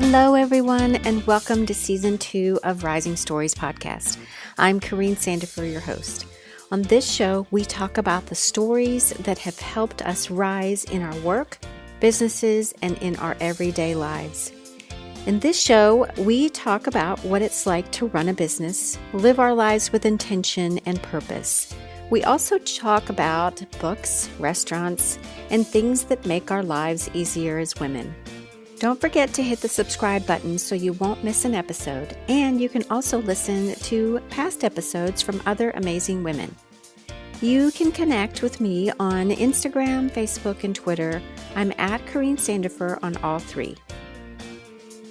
Hello, everyone, and welcome to Season 2 of Rising Stories podcast. I'm Corrine Sandifer, your host. On this show, we talk about the stories that have helped us rise in our work, businesses, and in our everyday lives. In this show, we talk about what it's like to run a business, live our lives with intention and purpose. We also talk about books, restaurants, and things that make our lives easier as women. Don't forget to hit the subscribe button so you won't miss an episode, and you can also listen to past episodes from other amazing women. You can connect with me on Instagram, Facebook, and Twitter. I'm at Corrine Sandifer on all three.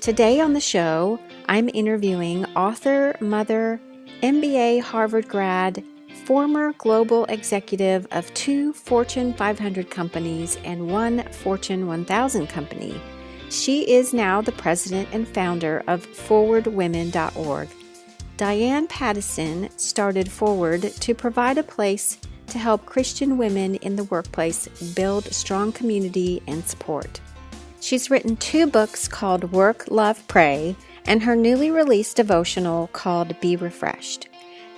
Today on the show, I'm interviewing author, mother, MBA Harvard grad, former global executive of 2 Fortune 500 companies and 1 Fortune 1000 company. She is now the president and founder of ForwardWomen.org. Diane Paddison started Forward to provide a place to help Christian women in the workplace build strong community and support. She's written 2 books called Work, Love, Pray, and her newly released devotional called Be Refreshed.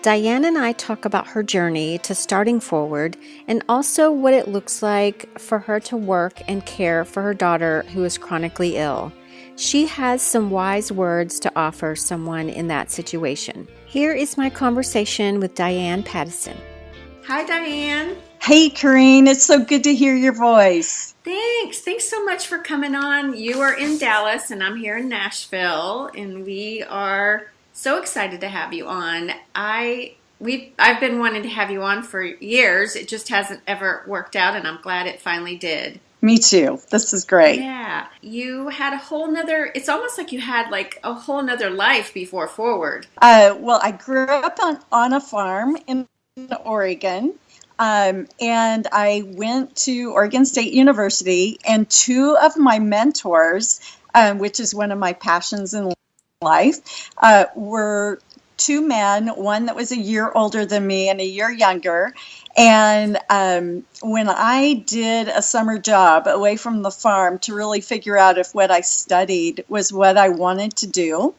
Diane and I talk about her journey to starting Forward and also what it looks like for her to work and care for her daughter who is chronically ill. She has some wise words to offer someone in that situation. Here is my conversation with Diane Paddison. Hi, Diane. Hey, Corrine. It's so good to hear your voice. Thanks. Thanks so much for coming on. You are in Dallas and I'm here in Nashville, and we are so excited to have you on. I've been wanting to have you on for years. It just hasn't ever worked out, and I'm glad it finally did. Me too. This is great. Yeah. You had it's almost like you had like a whole nother life before Forward. Well, I grew up on a farm in Oregon, and I went to Oregon State University, and 2 of my mentors, which is one of my passions in life, were 2 men, one that was a year older than me and a year younger. And when I did a summer job away from the farm to really figure out if what I studied was what I wanted to do,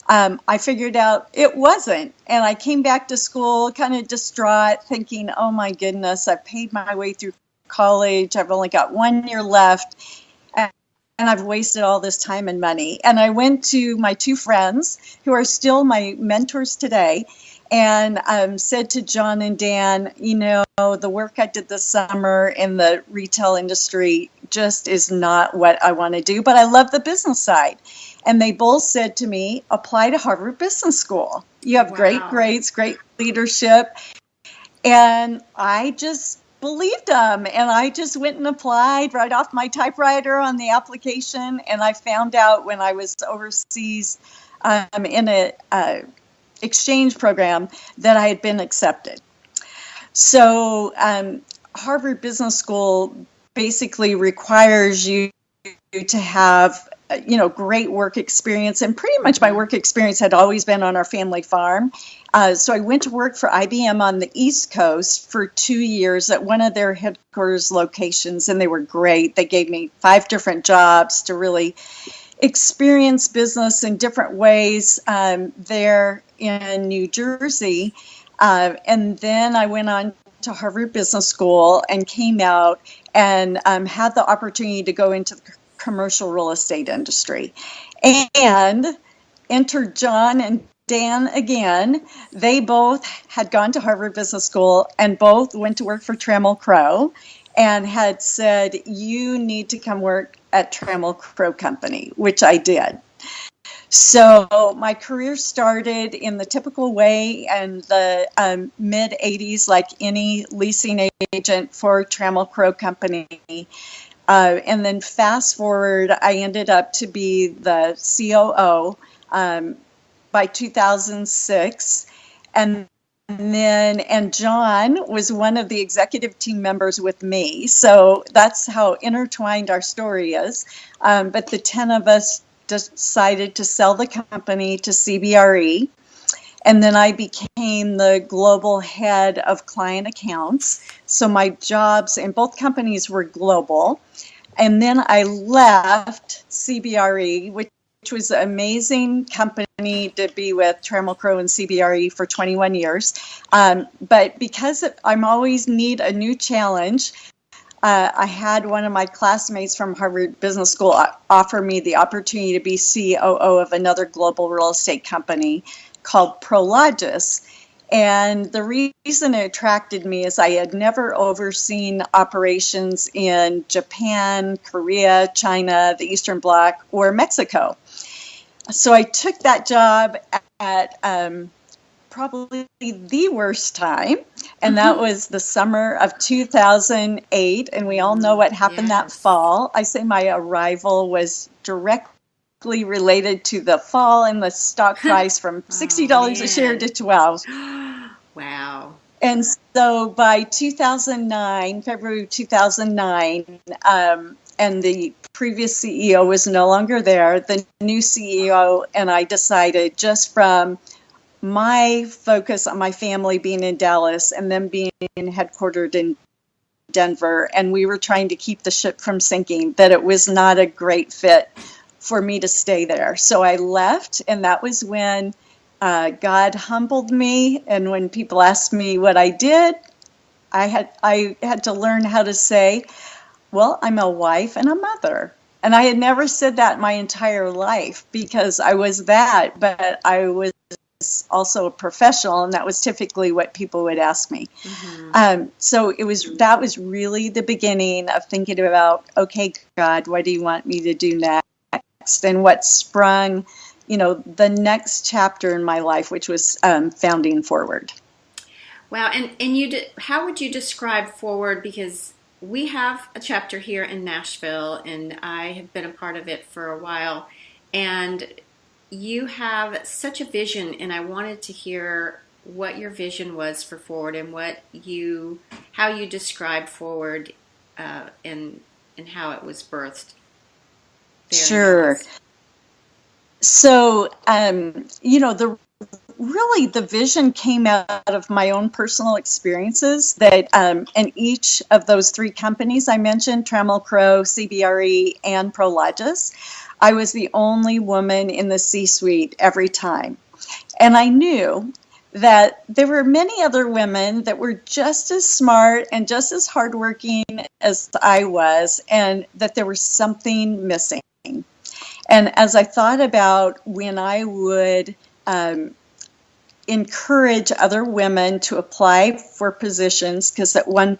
I figured out it wasn't. And I came back to school kind of distraught, thinking, oh my goodness, I've paid my way through college. I've only got 1 year left. And I've wasted all this time and money. And I went to my 2 friends, who are still my mentors today, and said to John and Dan, you know, the work I did this summer in the retail industry just is not what I want to do, but I love the business side. And they both said to me, apply to Harvard Business School. You have great grades, great leadership. And I just believed them, and I just went and applied right off my typewriter on the application, and I found out when I was overseas in a exchange program that I had been accepted. So Harvard Business School basically requires you to have great work experience, and pretty much my work experience had always been on our family farm. So I went to work for IBM on the East Coast for 2 years at one of their headquarters locations, and they were great. They gave me 5 different jobs to really experience business in different ways there in New Jersey. And then I went on to Harvard Business School and came out and had the opportunity to go into the commercial real estate industry and entered John and Dan again. They both had gone to Harvard Business School and both went to work for Trammell Crow and had said, you need to come work at Trammell Crow Company, which I did. So my career started in the typical way in the mid 80s, like any leasing agent for Trammell Crow Company. And then fast forward, I ended up to be the COO by 2006. And John was one of the executive team members with me. So that's how intertwined our story is. But the 10 of us decided to sell the company to CBRE. And then I became the global head of client accounts. So my jobs in both companies were global. And then I left CBRE, which was an amazing company to be with, Trammell Crow and CBRE for 21 years. But because I'm always need a new challenge, I had one of my classmates from Harvard Business School offer me the opportunity to be COO of another global real estate company called Prologis. And the reason it attracted me is I had never overseen operations in Japan, Korea, China, the Eastern Bloc, or Mexico. So I took that job at probably the worst time, and that was the summer of 2008. And we all know what happened that fall. I say my arrival was directly related to the fall in the stock price from $60 a share to $12. Wow. And so by 2009, February 2009, and the previous CEO was no longer there, the new CEO and I decided, just from my focus on my family being in Dallas and them being headquartered in Denver, and we were trying to keep the ship from sinking, that it was not a great fit for me to stay there. So I left, and that was when God humbled me. And when people asked me what I did, I had to learn how to say, well, I'm a wife and a mother. And I had never said that my entire life, because I was that, but I was also a professional, and that was typically what people would ask me. So that was really the beginning of thinking about, okay, God, what do you want me to do next? And what sprung, the next chapter in my life, which was founding Forward. Wow. And how would you describe Forward? Because we have a chapter here in Nashville, and I have been a part of it for a while. And you have such a vision, and I wanted to hear what your vision was for Forward and how you describe Forward and how it was birthed. Sure. So, the vision came out of my own personal experiences that in each of those three companies I mentioned, Trammell Crow, CBRE, and Prologis, I was the only woman in the C-suite every time. And I knew that there were many other women that were just as smart and just as hardworking as I was, and that there was something missing. And as I thought about when I would encourage other women to apply for positions, because at one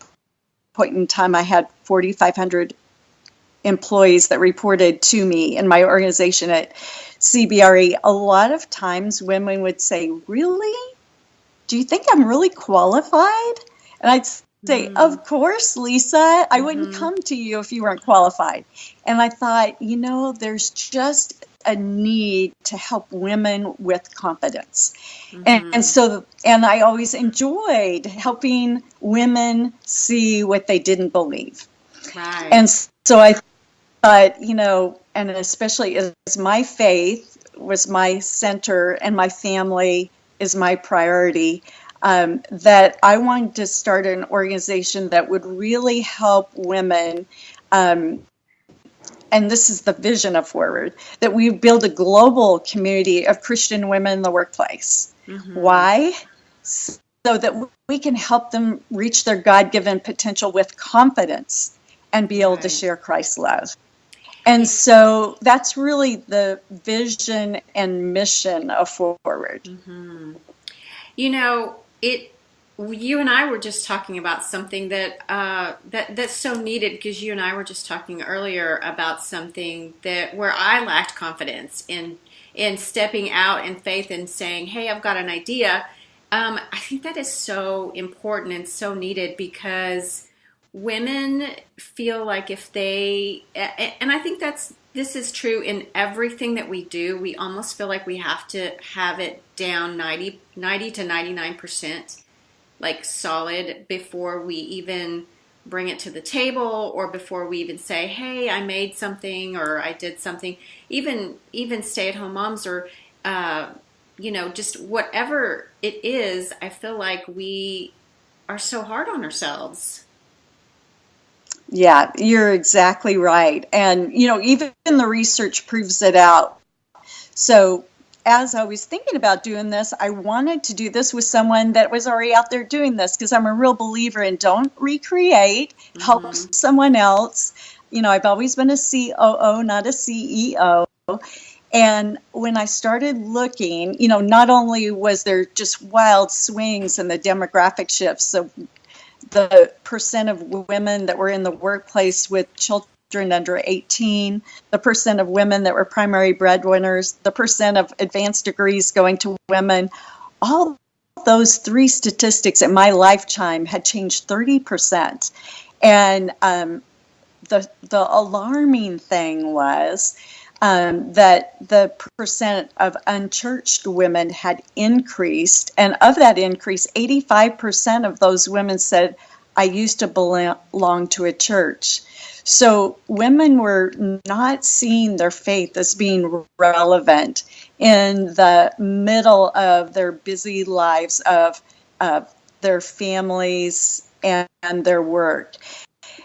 point in time I had 4,500 employees that reported to me in my organization at CBRE, a lot of times women would say, really? Do you think I'm really qualified? And I'd say, of course, Lisa, I wouldn't come to you if you weren't qualified. And I thought, there's just a need to help women with confidence. And I always enjoyed helping women see what they didn't believe. Right. And so I thought, and especially as my faith was my center and my family is my priority, that I wanted to start an organization that would really help women. And this is the vision of Forward, that we build a global community of Christian women in the workplace. Why? So that we can help them reach their God-given potential with confidence and be able to share Christ's love. And so that's really the vision and mission of Forward. You and I were just talking about something that's so needed, because you and I were just talking earlier about something where I lacked confidence in stepping out in faith and saying, hey, I've got an idea. I think that is so important and so needed, because women feel like if they, and I think this is true in everything that we do, we almost feel like we have to have it down 90 to 99%, like solid, before we even bring it to the table, or before we even say, hey, I made something, or I did something. Even stay-at-home moms, or just whatever it is, I feel like we are so hard on ourselves. Yeah, you're exactly right. And, even the research proves it out, So as I was thinking about doing this, I wanted to do this with someone that was already out there doing this, because I'm a real believer in don't recreate, help someone else. I've always been a COO, not a CEO. And when I started looking, not only was there just wild swings in the demographic shifts of the percent of women that were in the workplace with children under 18, the percent of women that were primary breadwinners, the percent of advanced degrees going to women, all those three statistics in my lifetime had changed 30%. And the alarming thing was that the percent of unchurched women had increased. And of that increase, 85% of those women said, I used to belong to a church. So women were not seeing their faith as being relevant in the middle of their busy lives of their families and their work.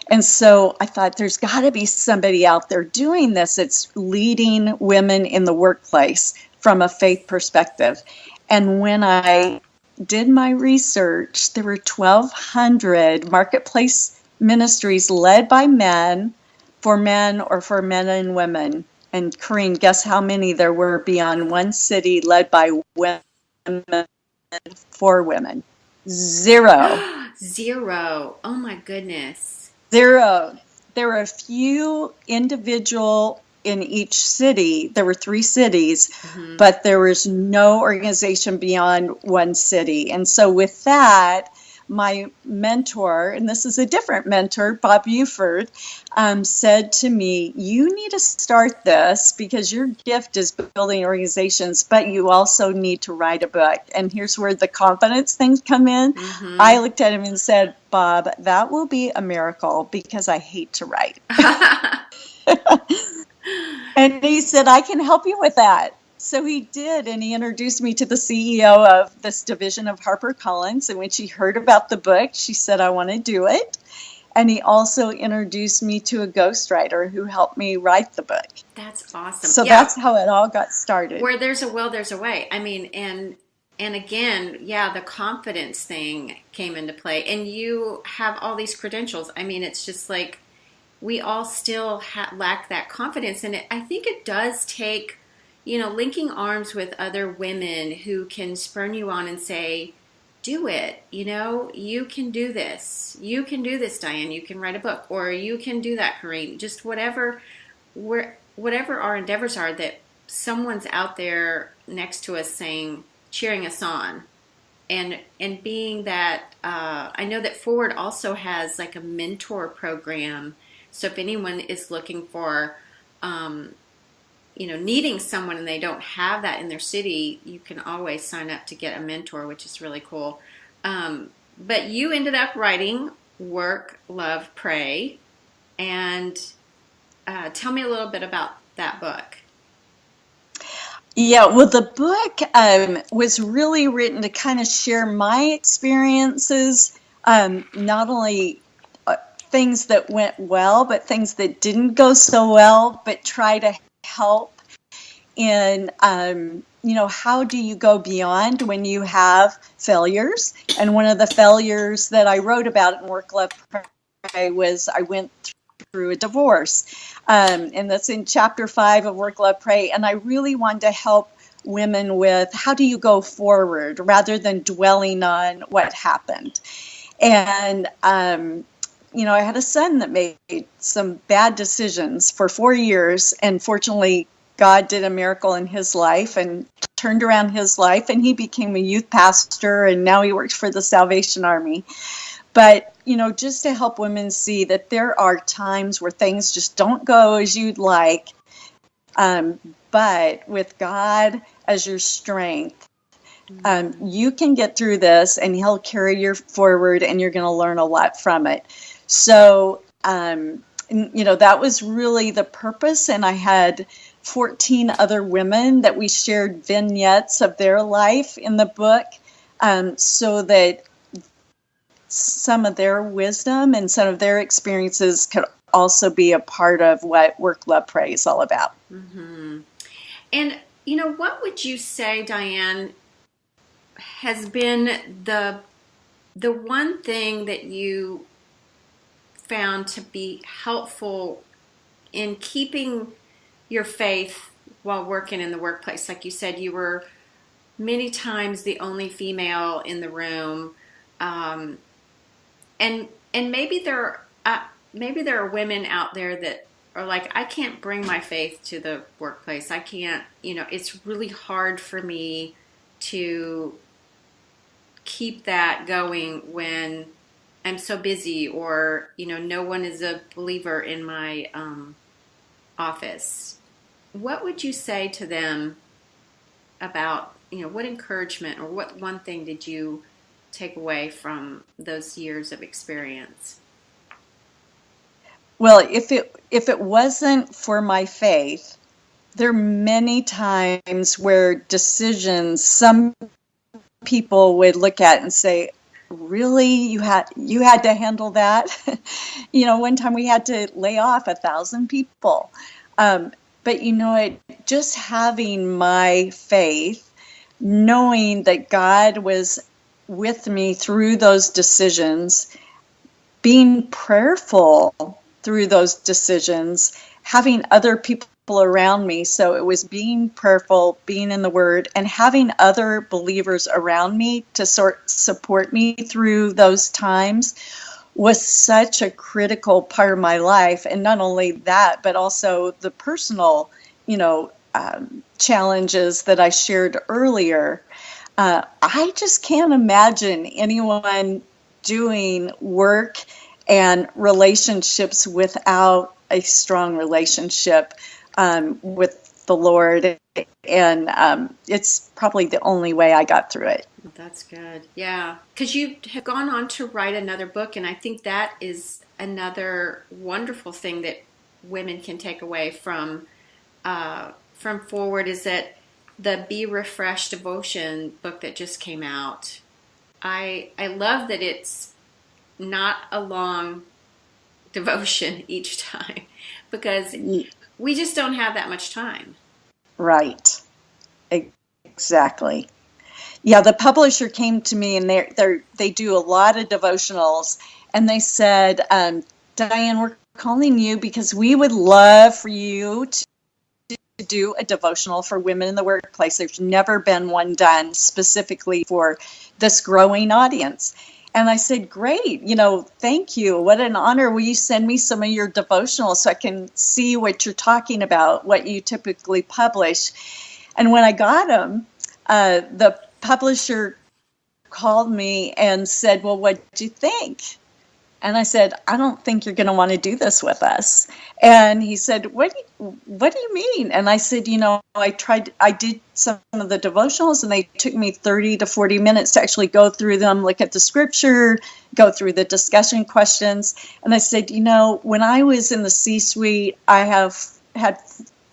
And so I thought there's got to be somebody out there doing this. It's leading women in the workplace from a faith perspective. And when I did my research, there were 1,200 marketplace ministries led by men or for men and women. And Corrine, guess how many there were beyond one city led by women for women? 0. 0. Oh my goodness. 0. There were a few individual in each city. There were 3 cities, but there was no organization beyond one city. And so with that, my mentor, and this is a different mentor, Bob Buford, said to me, you need to start this because your gift is building organizations, but you also need to write a book. And here's where the confidence things come in. I looked at him and said, Bob, that will be a miracle because I hate to write. And he said, I can help you with that. So he did, and he introduced me to the CEO of this division of HarperCollins, and when she heard about the book, she said, I want to do it. And he also introduced me to a ghostwriter who helped me write the book. That's awesome. So that's how it all got started. Where there's a will, there's a way. I mean, and again, the confidence thing came into play, and you have all these credentials. I mean, it's just like we all still lack that confidence, and I think it does take linking arms with other women who can spur you on and say, do it. You can do this. You can do this, Diane. You can write a book, or you can do that, Corrine. Just whatever our endeavors are, that someone's out there next to us saying, cheering us on. And being that, I know that Forward also has like a mentor program. So if anyone is looking for, needing someone and they don't have that in their city, you can always sign up to get a mentor, which is really cool. But you ended up writing Work, Love, Pray. And tell me a little bit about that book. Yeah, well, the book was really written to kind of share my experiences, not only things that went well, but things that didn't go so well, but try to help in, how do you go beyond when you have failures? And one of the failures that I wrote about in Work, Love, Pray was I went through a divorce. And that's in chapter 5 of Work, Love, Pray. And I really wanted to help women with how do you go forward rather than dwelling on what happened. And, I had a son that made some bad decisions for 4 years, and fortunately, God did a miracle in his life and turned around his life, and he became a youth pastor, and now he works for the Salvation Army. But, just to help women see that there are times where things just don't go as you'd like, but with God as your strength, you can get through this, and he'll carry you forward, and you're going to learn a lot from it. So, that was really the purpose. And I had 14 other women that we shared vignettes of their life in the book, so that some of their wisdom and some of their experiences could also be a part of what Work, Love, Pray is all about. Mm-hmm. And What would you say, Diane, has been the one thing that you found to be helpful in keeping your faith while working in the workplace? Like you said, you were many times the only female in the room, and maybe there are women out there that are like, I can't bring my faith to the workplace. I can't. It's really hard for me to keep that going when I'm so busy, or no one is a believer in my office. What would you say to them about, what encouragement or what one thing did you take away from those years of experience? Well, if it wasn't for my faith, there are many times where decisions some people would look at and say, really, you had to handle that? One time we had to lay off 1,000 people. But just having my faith, knowing that God was with me through those decisions, being prayerful through those decisions, having other people around me. So it was being prayerful, being in the Word, and having other believers around me to support me through those times was such a critical part of my life. And not only that, but also the personal, challenges that I shared earlier. I just can't imagine anyone doing work and relationships without a strong relationship with the Lord. And it's probably the only way I got through it. That's good. Yeah. Because you have gone on to write another book, and I think that is another wonderful thing that women can take away from Forward, is that the Be Refreshed devotion book that just came out. I love that it's not a long devotion each time, because we just don't have that much time. Right. Exactly. Yeah, the publisher came to me, and they do a lot of devotionals, and they said, Diane, we're calling you because we would love for you to do a devotional for women in the workplace. There's never been one done specifically for this growing audience. And I said, great, thank you. What an honor. Will you send me some of your devotionals so I can see what you're talking about, what you typically publish? And when I got them, the publisher called me and said, well, what do you think? And I said, I don't think you're going to want to do this with us. And he said, what do you mean? And I said, I did some of the devotionals, and they took me 30 to 40 minutes to actually go through them, look at the scripture, go through the discussion questions. And I said, when I was in the C-suite, I have had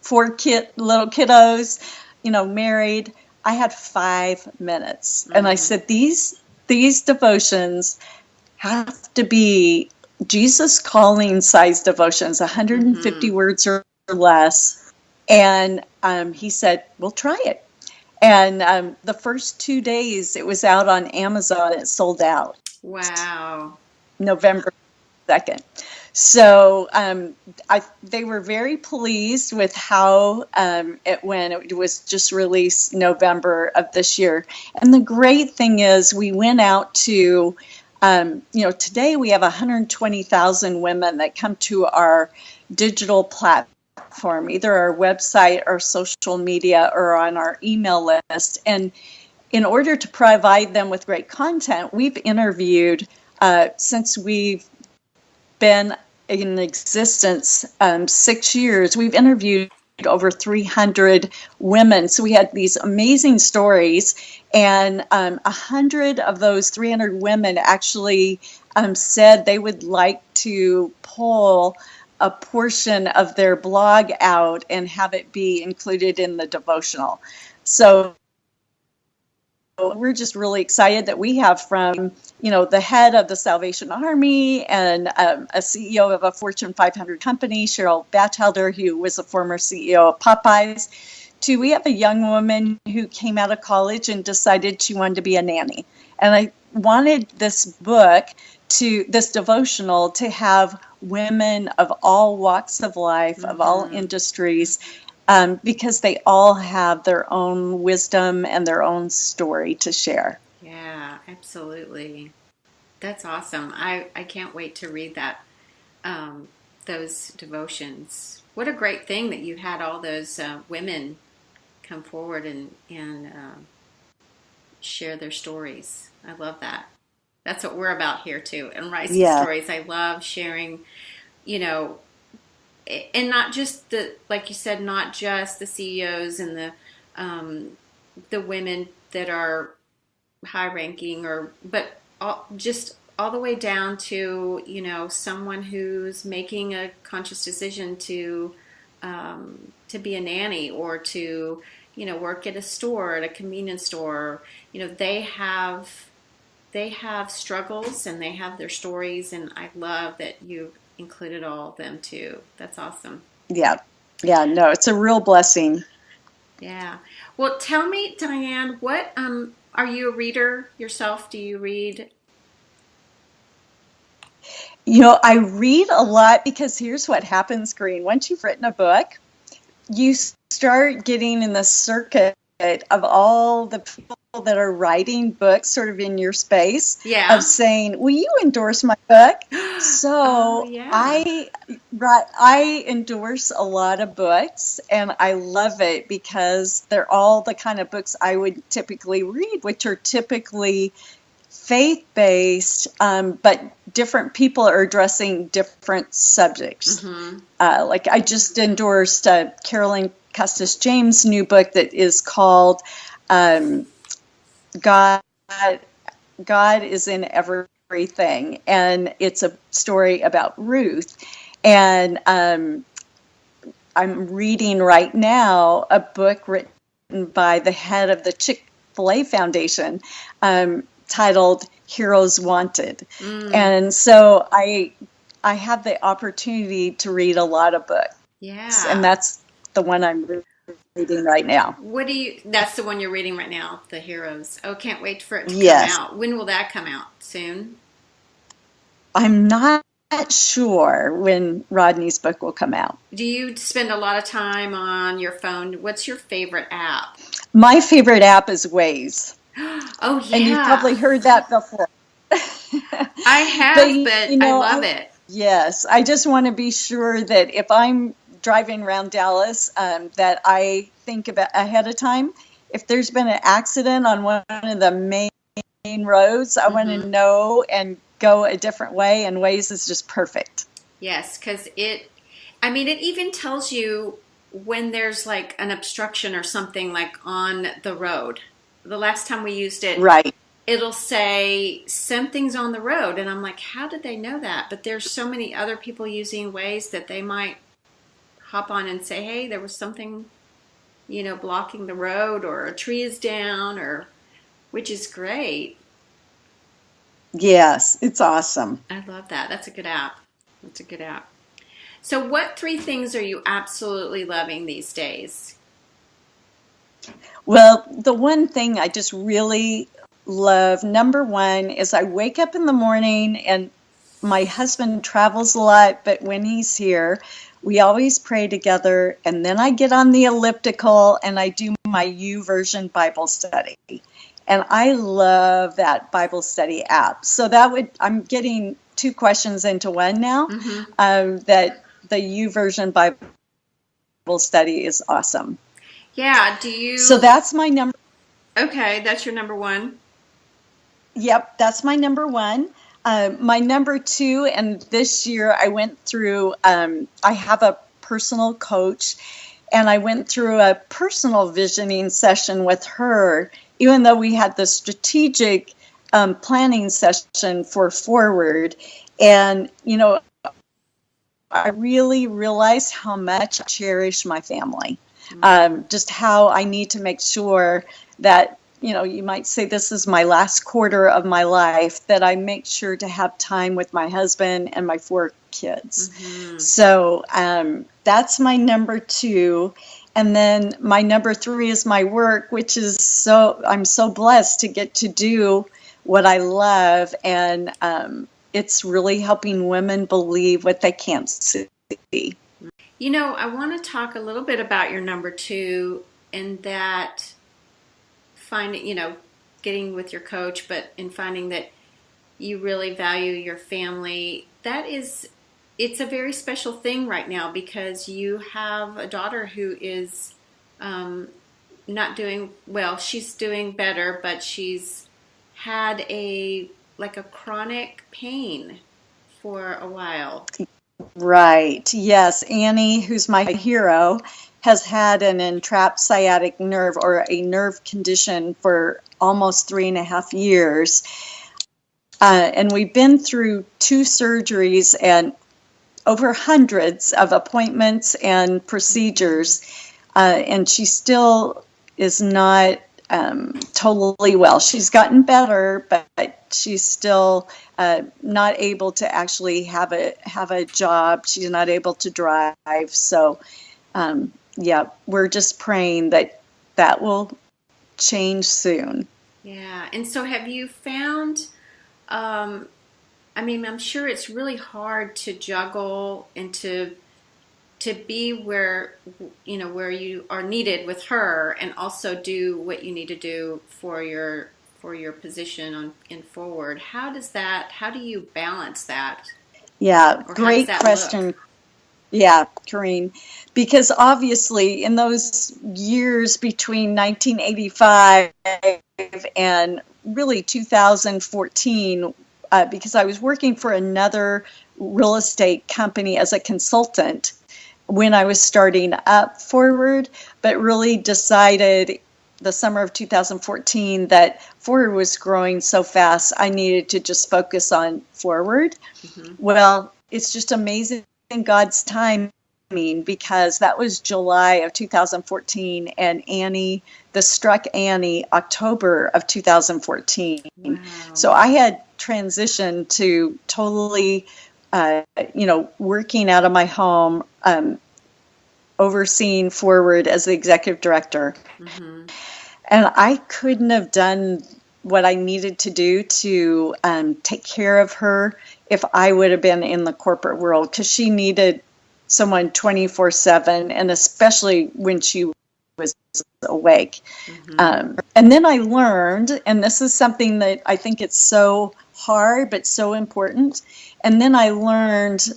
4 little kiddos, married. I had 5 minutes. Mm-hmm. And I said, these devotions have to be Jesus calling size devotions, 150 words or less. And he said, we'll try it. And the first 2 days it was out on Amazon, it sold out. Wow. November 2nd. So they were very pleased with how it went. It was just released November of this year. And the great thing is we went out to today we have 120,000 women that come to our digital platform, either our website or social media or on our email list. And in order to provide them with great content, we've interviewed, since we've been in existence 6 years, we've interviewed over 300 women. So we had these amazing stories, and 100 of those 300 women actually said they would like to pull a portion of their blog out and have it be included in the devotional. So we're just really excited that we have from, the head of the Salvation Army and a CEO of a Fortune 500 company, Cheryl Batchelder, who was a former CEO of Popeyes, two, we have a young woman who came out of college and decided she wanted to be a nanny. And I wanted this this devotional to have women of all walks of life, of all industries, because they all have their own wisdom and their own story to share. Yeah, absolutely. That's awesome. I can't wait to read that, those devotions. What a great thing that you had all those women come forward and share their stories. I love that. That's what we're about here too. And Rising Stories, I love sharing, and not just like you said, not just the CEOs and the women that are high ranking, but just all the way down to someone who's making a conscious decision to be a nanny or to work at a store, at a convenience store. They have struggles and they have their stories, and I love that you included all of them too. That's awesome. Yeah, no, it's a real blessing. Yeah. Well, tell me, Diane, what are you a reader yourself? Do you read? I read a lot because here's what happens, Green. Once you've written a book, you start getting in the circuit of all the people that are writing books sort of in your space of saying, will you endorse my book? So I endorse a lot of books, and I love it because they're all the kind of books I would typically read, which are typically faith-based, but different people are addressing different subjects. Like I just endorsed Carolyn Custis James' new book that is called God is in Everything, and it's a story about Ruth. And I'm reading right now a book written by the head of the Chick-fil-A Foundation, titled Heroes Wanted. And so I have the opportunity to read a lot of books. Yeah. And that's the one I'm reading right now. That's the one you're reading right now, The Heroes. Oh, can't wait for it to come out. When will that come out? Soon? I'm not sure when Rodney's book will come out. Do you spend a lot of time on your phone? What's your favorite app? My favorite app is Waze. Oh, yeah. And you've probably heard that before. I have, but I love it. Yes. I just want to be sure that if I'm driving around Dallas, that I think about ahead of time. If there's been an accident on one of the main roads, I want to know and go a different way, and Waze is just perfect. Yes, because it even tells you when there's like an obstruction or something like on the road. The last time we used it, it'll say something's on the road, and I'm like, how did they know that? But there's so many other people using Waze that they might hop on and say, hey, there was something, blocking the road, or a tree is down, which is great. Yes, it's awesome. I love that. That's a good app. So what 3 things are you absolutely loving these days? Well, the one thing I just really love, number one, is I wake up in the morning, and my husband travels a lot, but when he's here, we always pray together, and then I get on the elliptical and I do my YouVersion Bible study. And I love that Bible study app. So I'm getting 2 questions into one now. That the YouVersion Bible study is awesome. Yeah, So that's my number. Okay, that's your number 1. Yep, that's my number 1. My number 2, and this year I went through, I have a personal coach, and I went through a personal visioning session with her, even though we had the strategic planning session for Forward. And, I really realized how much I cherish my family. Just how I need to make sure that, you might say this is my last quarter of my life, that I make sure to have time with my husband and my 4 kids. So that's my number 2. And then my number 3 is my work, which is I'm so blessed to get to do what I love. And it's really helping women believe what they can't see. I want to talk a little bit about your number 2, and that finding, getting with your coach, but in finding that you really value your family. It's a very special thing right now, because you have a daughter who is not doing well. She's doing better, but she's had a chronic pain for a while. Right. Yes. Annie, who's my hero, has had an entrapped sciatic nerve, or a nerve condition, for almost 3.5 years. And we've been through 2 surgeries and over hundreds of appointments and procedures. And she still is not totally well. She's gotten better, but she's still not able to actually have a job. She's not able to drive. So, we're just praying that will change soon. Yeah. And so have you found, I'm sure it's really hard to juggle and to be where you are needed with her, and also do what you need to do for your position in forward. How do you balance that? Yeah, great question. Look? Yeah, Corrine, because obviously in those years between 1985 and really 2014, because I was working for another real estate company as a consultant when I was starting up Forward, but really decided the summer of 2014 that Forward was growing so fast, I needed to just focus on Forward. Mm-hmm. Well, it's just amazing God's timing, because that was July of 2014, and this struck Annie October of 2014. Wow. So I had transitioned to totally, working out of my home, overseeing Forward as the executive director. Mm-hmm. And I couldn't have done what I needed to do to take care of her if I would have been in the corporate world, because she needed someone 24/7, and especially when she was awake. Mm-hmm. And then I learned, and this is something that I think it's so hard but so important, and then I learned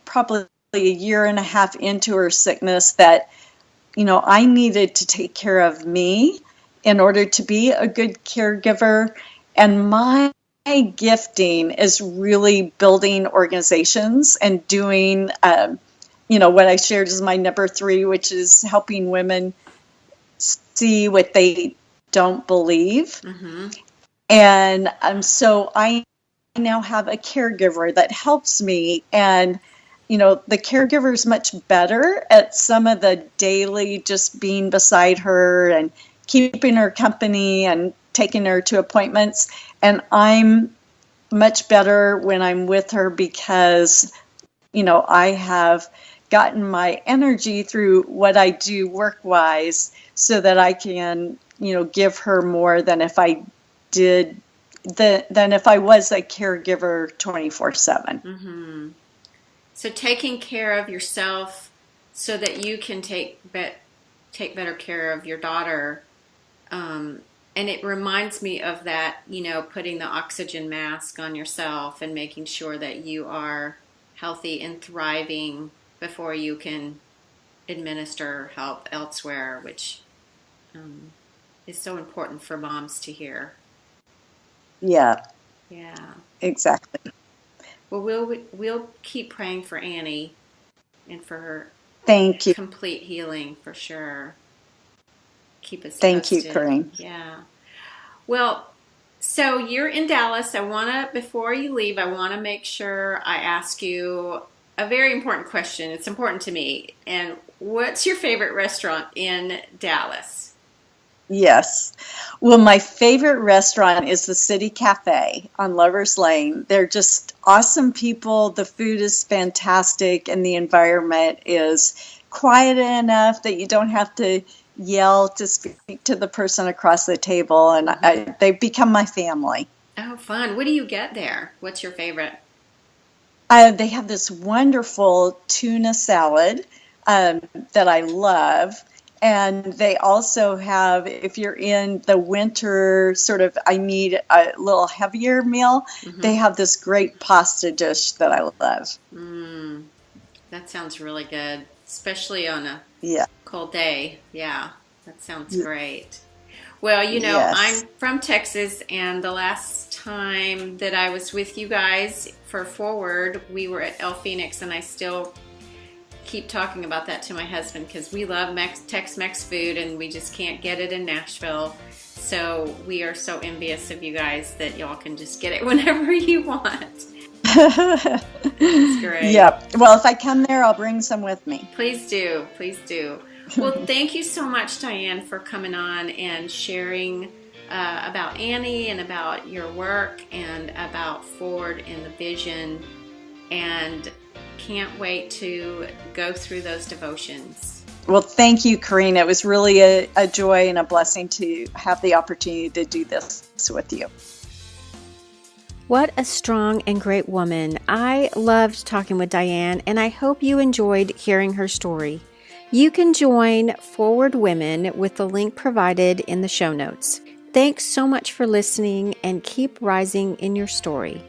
probably a year and a half into her sickness that, I needed to take care of me in order to be a good caregiver. And my gifting is really building organizations and doing, what I shared is my number 3, which is helping women see what they don't believe. Mm-hmm. And so I now have a caregiver that helps me, and the caregiver is much better at some of the daily, just being beside her and keeping her company and taking her to appointments. And I'm much better when I'm with her, because, I have gotten my energy through what I do work-wise, so that I can, give her more than if I was a caregiver 24/7. Mm-hmm. So taking care of yourself so that you can take better care of your daughter. And it reminds me of that, putting the oxygen mask on yourself and making sure that you are healthy and thriving before you can administer help elsewhere, which is so important for moms to hear. Yeah. Yeah. Exactly. Well, we'll keep praying for Annie and for her Thank you. complete healing, for sure. Keep us Thank posted. you, Corinne. Yeah. Well, so you're in Dallas. Before you leave, I want to make sure I ask you a very important question. It's important to me. And what's your favorite restaurant in Dallas? Yes. Well, my favorite restaurant is the City Cafe on Lover's Lane. They're just awesome people. The food is fantastic, and the environment is quiet enough that you don't have to yell to speak to the person across the table, and they become my family. Oh, fun. What do you get there? What's your favorite? They have this wonderful tuna salad that I love. And they also have, if you're in the winter, sort of, I need a little heavier meal, they have this great pasta dish that I love. That sounds really good, especially on a cold day. Yeah, that sounds great. Well, you know, I'm from Texas, and the last time that I was with you guys for Forward, we were at El Phoenix, and I still keep talking about that to my husband because we love Tex-Mex food, and we just can't get it in Nashville. So we are so envious of you guys that y'all can just get it whenever you want. That's great. Yep. Well, if I come there, I'll bring some with me. Please do. Please do. Well, thank you so much, Diane, for coming on and sharing about Annie and about your work and about Forward and the vision. And can't wait to go through those devotions. Well, thank you, Corinne. It was really a joy and a blessing to have the opportunity to do this with you. What a strong and great woman. I loved talking with Diane, and I hope you enjoyed hearing her story. You can join Forward Women with the link provided in the show notes. Thanks so much for listening, and keep rising in your story.